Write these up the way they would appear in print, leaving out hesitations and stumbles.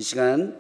이 시간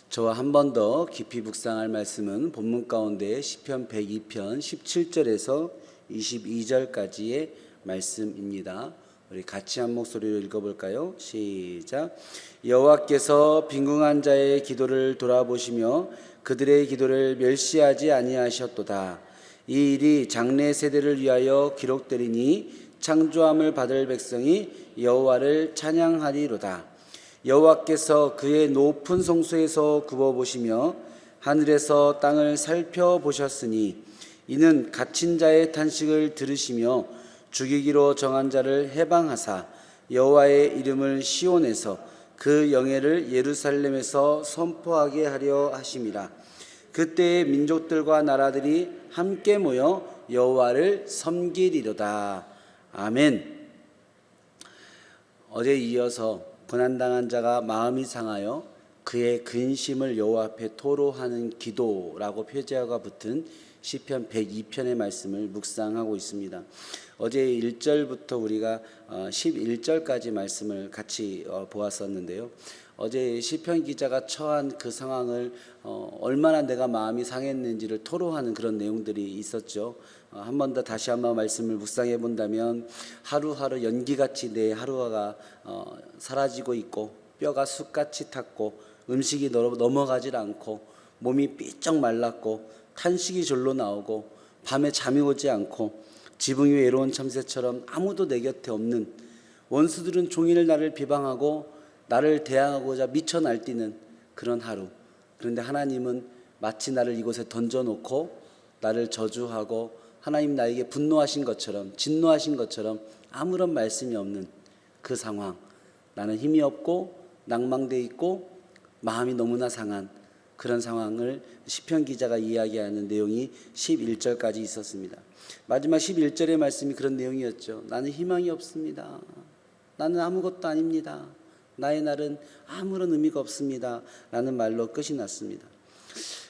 저와 한 번 더 깊이 묵상할 말씀은 본문 가운데 시편 102편 17절에서 22절까지의 말씀입니다. 우리 같이 한 목소리로 읽어볼까요? 시작. 여호와께서 빈궁한 자의 기도를 돌아보시며 그들의 기도를 멸시하지 아니하셨도다. 이 일이 장래 세대를 위하여 기록되리니 창조함을 받을 백성이 여호와를 찬양하리로다. 여호와께서 그의 높은 성소에서 굽어보시며 하늘에서 땅을 살펴보셨으니 이는 갇힌 자의 탄식을 들으시며 죽이기로 정한 자를 해방하사 여호와의 이름을 시온에서 그 영예를 예루살렘에서 선포하게 하려 하심이라. 그때의 민족들과 나라들이 함께 모여 여호와를 섬기리로다. 아멘. 어제 이어서 고난당한 자가 마음이 상하여 그의 근심을 여호와 앞에 토로하는 기도라고 표제어가 붙은 시편 102편의 말씀을 묵상하고 있습니다. 어제 1절부터 우리가 11절까지 말씀을 같이 보았었는데요. 어제 시편 기자가 처한 그 상황을 얼마나 내가 마음이 상했는지를 토로하는 그런 내용들이 있었죠. 한 번 더 다시 한번 말씀을 묵상해 본다면 하루하루 연기같이 내 하루가 사라지고 있고 뼈가 숯같이 탔고 음식이 넘어가질 않고 몸이 삐쩍 말랐고 탄식이 절로 나오고 밤에 잠이 오지 않고 지붕이 외로운 참새처럼 아무도 내 곁에 없는, 원수들은 종일 나를 비방하고 나를 대항하고자 미쳐 날뛰는 그런 하루. 그런데 하나님은 마치 나를 이곳에 던져놓고 나를 저주하고 하나님 나에게 분노하신 것처럼, 진노하신 것처럼 아무런 말씀이 없는 그 상황. 나는 힘이 없고 낭망돼 있고 마음이 너무나 상한 그런 상황을 시편 기자가 이야기하는 내용이 11절까지 있었습니다. 마지막 11절의 말씀이 그런 내용이었죠. 나는 희망이 없습니다. 나는 아무것도 아닙니다. 나의 날은 아무런 의미가 없습니다. 라는 말로 끝이 났습니다.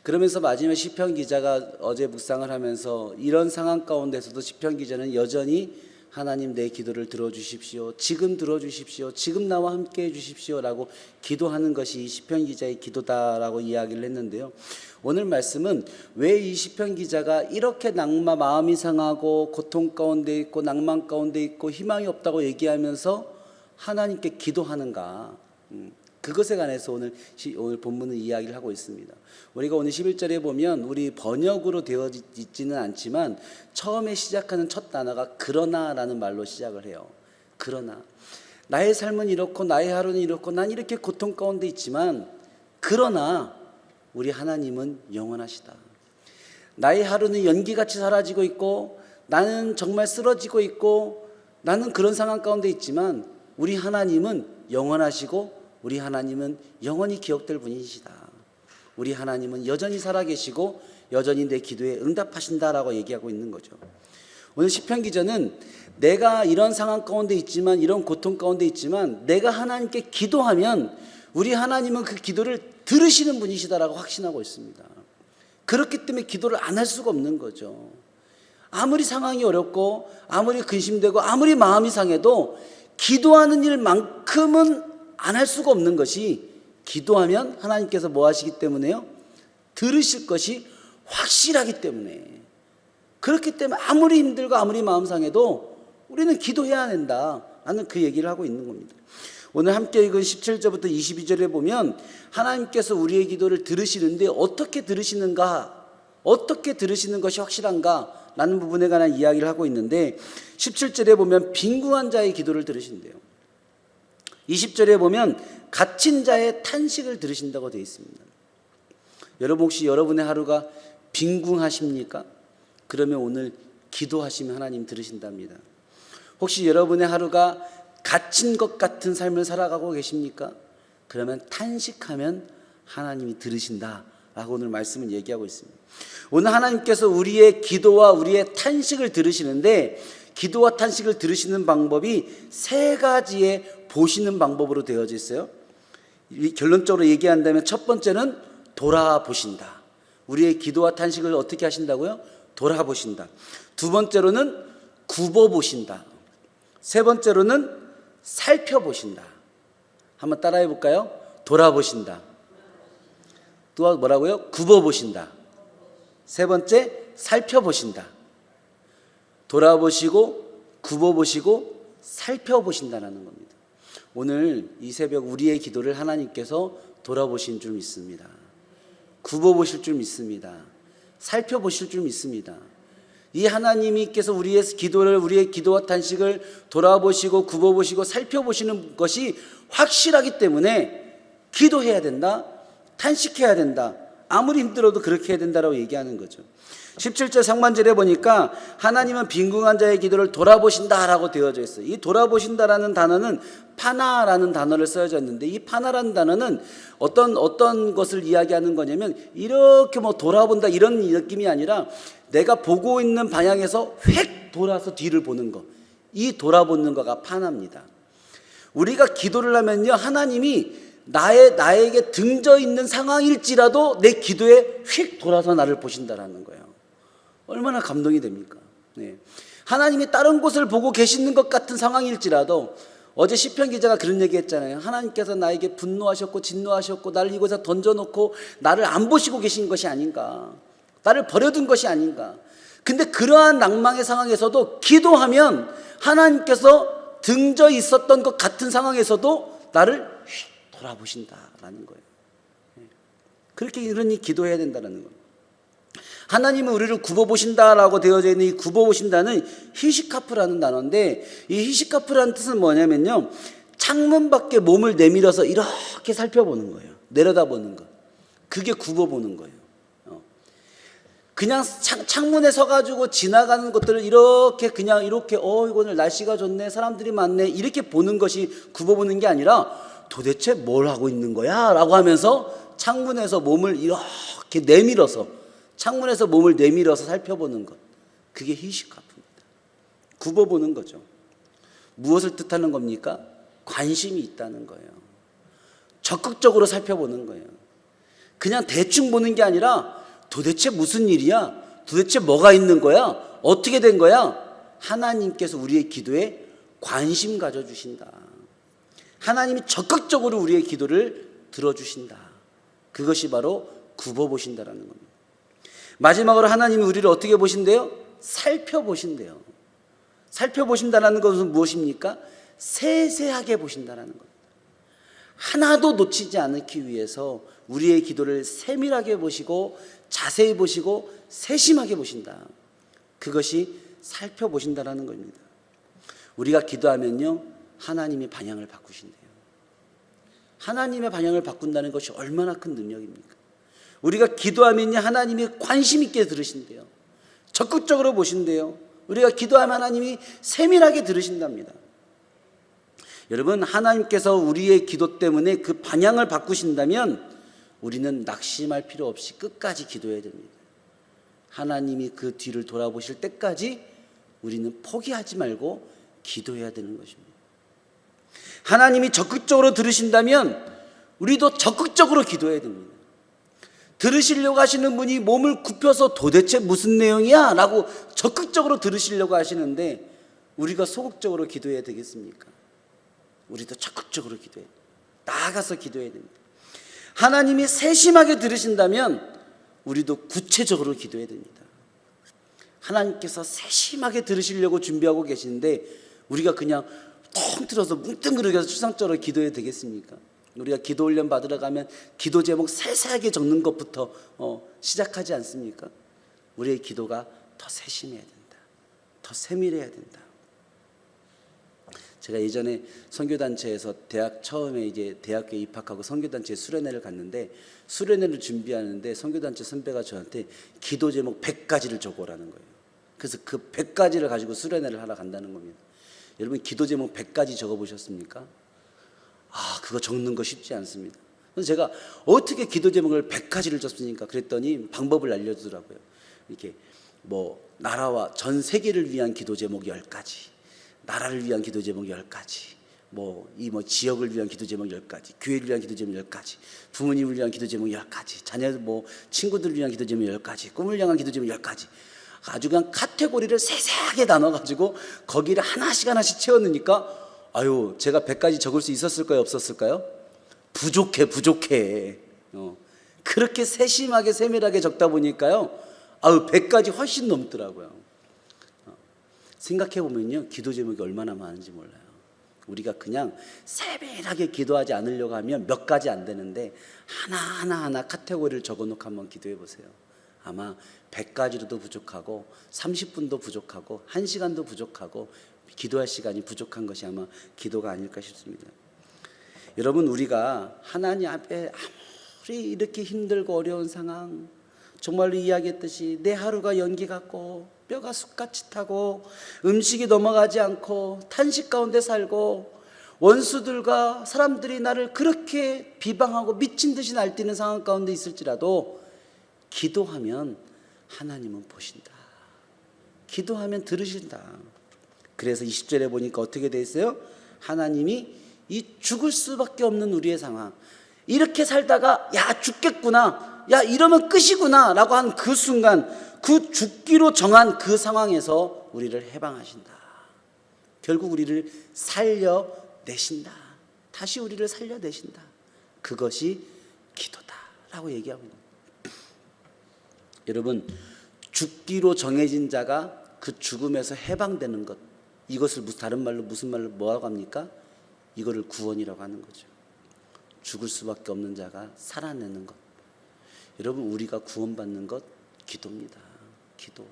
그러면서 마지막 시편 기자가 어제 묵상을 하면서 이런 상황 가운데서도 시편 기자는 여전히 하나님 내 기도를 들어주십시오. 지금 들어주십시오. 지금 나와 함께 해주십시오. 라고 기도하는 것이 시편 기자의 기도다라고 이야기를 했는데요. 오늘 말씀은 왜 이 시편 기자가 이렇게 마음이 상하고 고통 가운데 있고 낭만 가운데 있고 희망이 없다고 얘기하면서 하나님께 기도하는가, 그것에 관해서 오늘 본문은 이야기를 하고 있습니다. 우리가 오늘 11절에 보면 우리 번역으로 되어 있지는 않지만 처음에 시작하는 첫 단어가 그러나라는 말로 시작을 해요. 그러나 나의 삶은 이렇고 나의 하루는 이렇고 난 이렇게 고통 가운데 있지만 그러나 우리 하나님은 영원하시다. 나의 하루는 연기같이 사라지고 있고 나는 정말 쓰러지고 있고 나는 그런 상황 가운데 있지만 우리 하나님은 영원하시고 우리 하나님은 영원히 기억될 분이시다. 우리 하나님은 여전히 살아계시고 여전히 내 기도에 응답하신다라고 얘기하고 있는 거죠. 오늘 시편 기자는 내가 이런 상황 가운데 있지만, 이런 고통 가운데 있지만 내가 하나님께 기도하면 우리 하나님은 그 기도를 들으시는 분이시다라고 확신하고 있습니다. 그렇기 때문에 기도를 안 할 수가 없는 거죠. 아무리 상황이 어렵고 아무리 근심되고 아무리 마음이 상해도 기도하는 일만큼은 안 할 수가 없는 것이, 기도하면 하나님께서 뭐 하시기 때문에요? 들으실 것이 확실하기 때문에. 그렇기 때문에 아무리 힘들고 아무리 마음 상해도 우리는 기도해야 된다 하는 그 얘기를 하고 있는 겁니다. 오늘 함께 읽은 17절부터 22절에 보면 하나님께서 우리의 기도를 들으시는데 어떻게 들으시는가, 어떻게 들으시는 것이 확실한가 라는 부분에 관한 이야기를 하고 있는데, 17절에 보면 빈궁한 자의 기도를 들으신대요. 20절에 보면 갇힌 자의 탄식을 들으신다고 되어 있습니다. 여러분 혹시 여러분의 하루가 빈궁하십니까? 그러면 오늘 기도하시면 하나님 들으신답니다. 혹시 여러분의 하루가 갇힌 것 같은 삶을 살아가고 계십니까? 그러면 탄식하면 하나님이 들으신다라고 오늘 말씀은 얘기하고 있습니다. 오늘 하나님께서 우리의 기도와 우리의 탄식을 들으시는데, 기도와 탄식을 들으시는 방법이 세 가지의 보시는 방법으로 되어져 있어요. 결론적으로 얘기한다면 첫 번째는 돌아보신다. 우리의 기도와 탄식을 어떻게 하신다고요? 돌아보신다. 두 번째로는 굽어보신다. 세 번째로는 살펴보신다. 한번 따라해 볼까요? 돌아보신다, 또 뭐라고요? 굽어보신다. 세 번째, 살펴보신다. 돌아보시고 굽어보시고 살펴보신다라는 겁니다. 오늘 이 새벽 우리의 기도를 하나님께서 돌아보신 줄 믿습니다. 굽어보실 줄 믿습니다. 살펴보실 줄 믿습니다. 이 하나님께서 우리의 기도를, 우리의 기도와 탄식을 돌아보시고 굽어보시고 살펴보시는 것이 확실하기 때문에 기도해야 된다, 탄식해야 된다, 아무리 힘들어도 그렇게 해야 된다라고 얘기하는 거죠. 17절 상반절에 보니까 하나님은 빈궁한 자의 기도를 돌아보신다라고 되어져 있어요. 이 돌아보신다라는 단어는 파나라는 단어를 써져 있는데, 이 파나라는 단어는 어떤 것을 이야기하는 거냐면, 이렇게 뭐 돌아본다 이런 느낌이 아니라 내가 보고 있는 방향에서 획 돌아서 뒤를 보는 거, 이 돌아보는 거가 파나입니다. 우리가 기도를 하면요, 하나님이 나에게 등져 있는 상황일지라도 내 기도에 휙 돌아서 나를 보신다라는 거예요. 얼마나 감동이 됩니까? 네. 하나님이 다른 곳을 보고 계시는 것 같은 상황일지라도, 어제 시편 기자가 그런 얘기 했잖아요. 하나님께서 나에게 분노하셨고 진노하셨고 나를 이곳에 던져놓고 나를 안 보시고 계신 것이 아닌가, 나를 버려둔 것이 아닌가. 근데 그러한 낭망의 상황에서도 기도하면 하나님께서 등져 있었던 것 같은 상황에서도 나를 돌아보신다라는 거예요. 그렇게 이러니 기도해야 된다는 거예요. 하나님은 우리를 굽어보신다라고 되어져 있는 이 굽어보신다는 히시카프라는 단어인데, 이 히시카프라는 뜻은 뭐냐면요, 창문 밖에 몸을 내밀어서 이렇게 살펴보는 거예요. 내려다보는 것. 그게 굽어보는 거예요. 그냥 창문에 서가지고 지나가는 것들을 이렇게 그냥 이렇게 오늘 날씨가 좋네, 사람들이 많네, 이렇게 보는 것이 굽어보는 게 아니라 도대체 뭘 하고 있는 거야? 라고 하면서 창문에서 몸을 이렇게 내밀어서, 창문에서 몸을 내밀어서 살펴보는 것, 그게 히시카프입니다. 굽어보는 거죠. 무엇을 뜻하는 겁니까? 관심이 있다는 거예요. 적극적으로 살펴보는 거예요. 그냥 대충 보는 게 아니라 도대체 무슨 일이야? 도대체 뭐가 있는 거야? 어떻게 된 거야? 하나님께서 우리의 기도에 관심 가져주신다. 하나님이 적극적으로 우리의 기도를 들어주신다. 그것이 바로 굽어보신다라는 겁니다. 마지막으로 하나님이 우리를 어떻게 보신대요? 살펴보신대요. 살펴보신다는 것은 무엇입니까? 세세하게 보신다는 겁니다. 하나도 놓치지 않기 위해서 우리의 기도를 세밀하게 보시고 자세히 보시고 세심하게 보신다. 그것이 살펴보신다는 겁니다. 우리가 기도하면요, 하나님이 방향을 바꾸신대요. 하나님의 방향을 바꾼다는 것이 얼마나 큰 능력입니까? 우리가 기도하면요, 하나님이 관심 있게 들으신대요. 적극적으로 보신대요. 우리가 기도하면 하나님이 세밀하게 들으신답니다. 여러분, 하나님께서 우리의 기도 때문에 그 방향을 바꾸신다면 우리는 낙심할 필요 없이 끝까지 기도해야 됩니다. 하나님이 그 뒤를 돌아보실 때까지 우리는 포기하지 말고 기도해야 되는 것입니다. 하나님이 적극적으로 들으신다면 우리도 적극적으로 기도해야 됩니다. 들으시려고 하시는 분이 몸을 굽혀서 도대체 무슨 내용이야? 라고 적극적으로 들으시려고 하시는데 우리가 소극적으로 기도해야 되겠습니까? 우리도 적극적으로 기도해야 됩니다. 나아가서 기도해야 됩니다. 하나님이 세심하게 들으신다면 우리도 구체적으로 기도해야 됩니다. 하나님께서 세심하게 들으시려고 준비하고 계시는데 우리가 그냥 텅 틀어서 뭉뚱그려서 추상적으로 기도해야 되겠습니까? 우리가 기도 훈련 받으러 가면 기도 제목 세세하게 적는 것부터 시작하지 않습니까? 우리의 기도가 더 세심해야 된다. 더 세밀해야 된다. 제가 예전에 선교단체에서 처음에 이제 대학교에 입학하고 선교단체에 수련회를 갔는데, 수련회를 준비하는데 선교단체 선배가 저한테 기도 제목 100가지를 적어오라는 거예요. 그래서 그 100가지를 가지고 수련회를 하러 간다는 겁니다. 여러분, 기도 제목 100가지 적어보셨습니까? 그거 적는 거 쉽지 않습니다. 그래서 제가 어떻게 기도 제목을 100가지를 적습니까? 그랬더니 방법을 알려주더라고요. 이렇게 나라와 전 세계를 위한 기도 제목 10가지, 나라를 위한 기도 제목 10가지, 지역을 위한 기도 제목 10가지, 교회를 위한 기도 제목 10가지, 부모님을 위한 기도 제목 10가지, 자녀 친구들을 위한 기도 제목 10가지, 꿈을 향한 기도 제목 10가지, 아주 그냥 카테고리를 세세하게 나눠가지고 거기를 하나씩 채워넣으니까 제가 100가지 적을 수 있었을까요? 없었을까요? 부족해. 그렇게 세심하게 세밀하게 적다 보니까요, 100가지 훨씬 넘더라고요. 생각해 보면요, 기도 제목이 얼마나 많은지 몰라요. 우리가 그냥 세밀하게 기도하지 않으려고 하면 몇 가지 안 되는데 하나 카테고리를 적어놓고 한번 기도해 보세요. 아마 100가지로도 부족하고 30분도 부족하고 1시간도 부족하고 기도할 시간이 부족한 것이 아마 기도가 아닐까 싶습니다. 여러분, 우리가 하나님 앞에 아무리 이렇게 힘들고 어려운 상황, 정말로 이야기했듯이 내 하루가 연기 같고 뼈가 숯같이 타고 음식이 넘어가지 않고 탄식 가운데 살고 원수들과 사람들이 나를 그렇게 비방하고 미친 듯이 날뛰는 상황 가운데 있을지라도 기도하면 하나님은 보신다. 기도하면 들으신다. 그래서 20절에 보니까 어떻게 돼 있어요? 하나님이 이 죽을 수밖에 없는 우리의 상황, 이렇게 살다가 야 죽겠구나, 야 이러면 끝이구나 라고 한 그 순간, 그 죽기로 정한 그 상황에서 우리를 해방하신다. 결국 우리를 살려내신다. 다시 우리를 살려내신다. 그것이 기도다라고 얘기하고 있는 거예요. 여러분, 죽기로 정해진 자가 그 죽음에서 해방되는 것, 이것을 다른 말로 무슨 말로 뭐라고 합니까? 이거를 구원이라고 하는 거죠. 죽을 수밖에 없는 자가 살아내는 것. 여러분, 우리가 구원받는 것 기도입니다. 기도.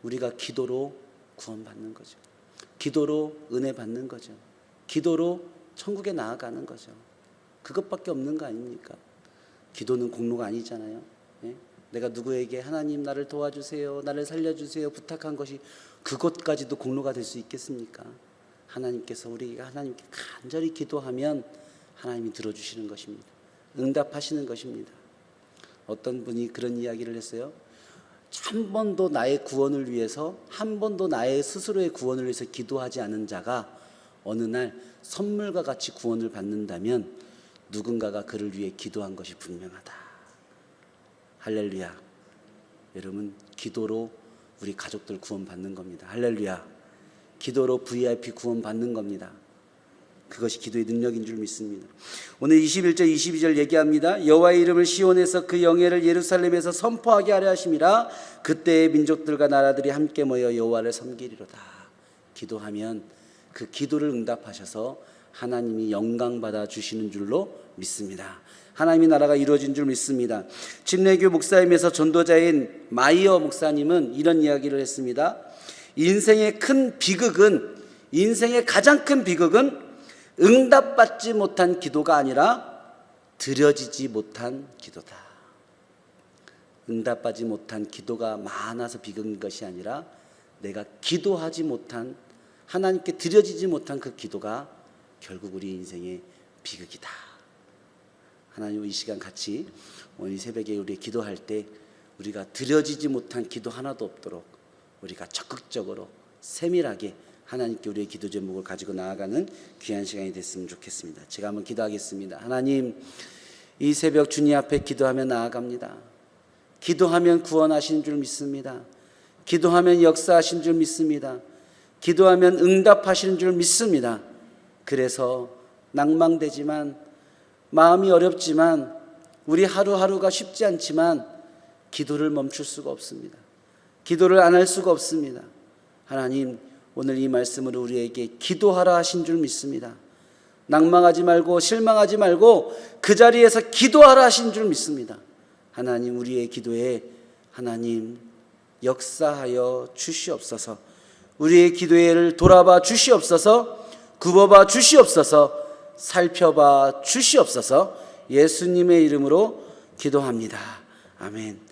우리가 기도로 구원받는 거죠. 기도로 은혜 받는 거죠. 기도로 천국에 나아가는 거죠. 그것밖에 없는 거 아닙니까? 기도는 공로가 아니잖아요. 예? 내가 누구에게 하나님 나를 도와주세요, 나를 살려주세요 부탁한 것이 그것까지도 공로가 될 수 있겠습니까? 하나님께서 우리가 하나님께 간절히 기도하면 하나님이 들어주시는 것입니다. 응답하시는 것입니다. 어떤 분이 그런 이야기를 했어요. 한 번도 나의 구원을 위해서, 한 번도 나의 스스로의 구원을 위해서 기도하지 않은 자가 어느 날 선물과 같이 구원을 받는다면 누군가가 그를 위해 기도한 것이 분명하다. 할렐루야. 여러분, 기도로 우리 가족들 구원받는 겁니다. 할렐루야. 기도로 VIP 구원받는 겁니다. 그것이 기도의 능력인 줄 믿습니다. 오늘 21절 22절 얘기합니다. 여호와의 이름을 시온에서 그 영예를 예루살렘에서 선포하게 하려 하심이라. 그때의 민족들과 나라들이 함께 모여 여호와를 섬기리로다. 기도하면 그 기도를 응답하셔서 하나님이 영광 받아 주시는 줄로 믿습니다. 하나님의 나라가 이루어진 줄 믿습니다. 침례교 목사임에서 전도자인 마이어 목사님은 이런 이야기를 했습니다. 인생의 가장 큰 비극은 응답받지 못한 기도가 아니라 드려지지 못한 기도다. 응답받지 못한 기도가 많아서 비극인 것이 아니라 내가 기도하지 못한, 하나님께 드려지지 못한 그 기도가 결국 우리 인생의 비극이다. 하나님, 이 시간 같이 오늘 새벽에 우리 기도할 때 우리가 드려지지 못한 기도 하나도 없도록 우리가 적극적으로 세밀하게 하나님께 우리의 기도 제목을 가지고 나아가는 귀한 시간이 됐으면 좋겠습니다. 제가 한번 기도하겠습니다. 하나님, 이 새벽 주님 앞에 기도하며 나아갑니다. 기도하면 구원하신 줄 믿습니다. 기도하면 역사하신 줄 믿습니다. 기도하면 응답하시는 줄 믿습니다. 그래서 낭망되지만, 마음이 어렵지만, 우리 하루하루가 쉽지 않지만 기도를 멈출 수가 없습니다. 기도를 안 할 수가 없습니다. 하나님, 오늘 이 말씀으로 우리에게 기도하라 하신 줄 믿습니다. 낭망하지 말고 실망하지 말고 그 자리에서 기도하라 하신 줄 믿습니다. 하나님, 우리의 기도에 하나님 역사하여 주시옵소서. 우리의 기도를 돌아봐 주시옵소서. 굽어봐 주시옵소서. 살펴봐 주시옵소서. 예수님의 이름으로 기도합니다. 아멘.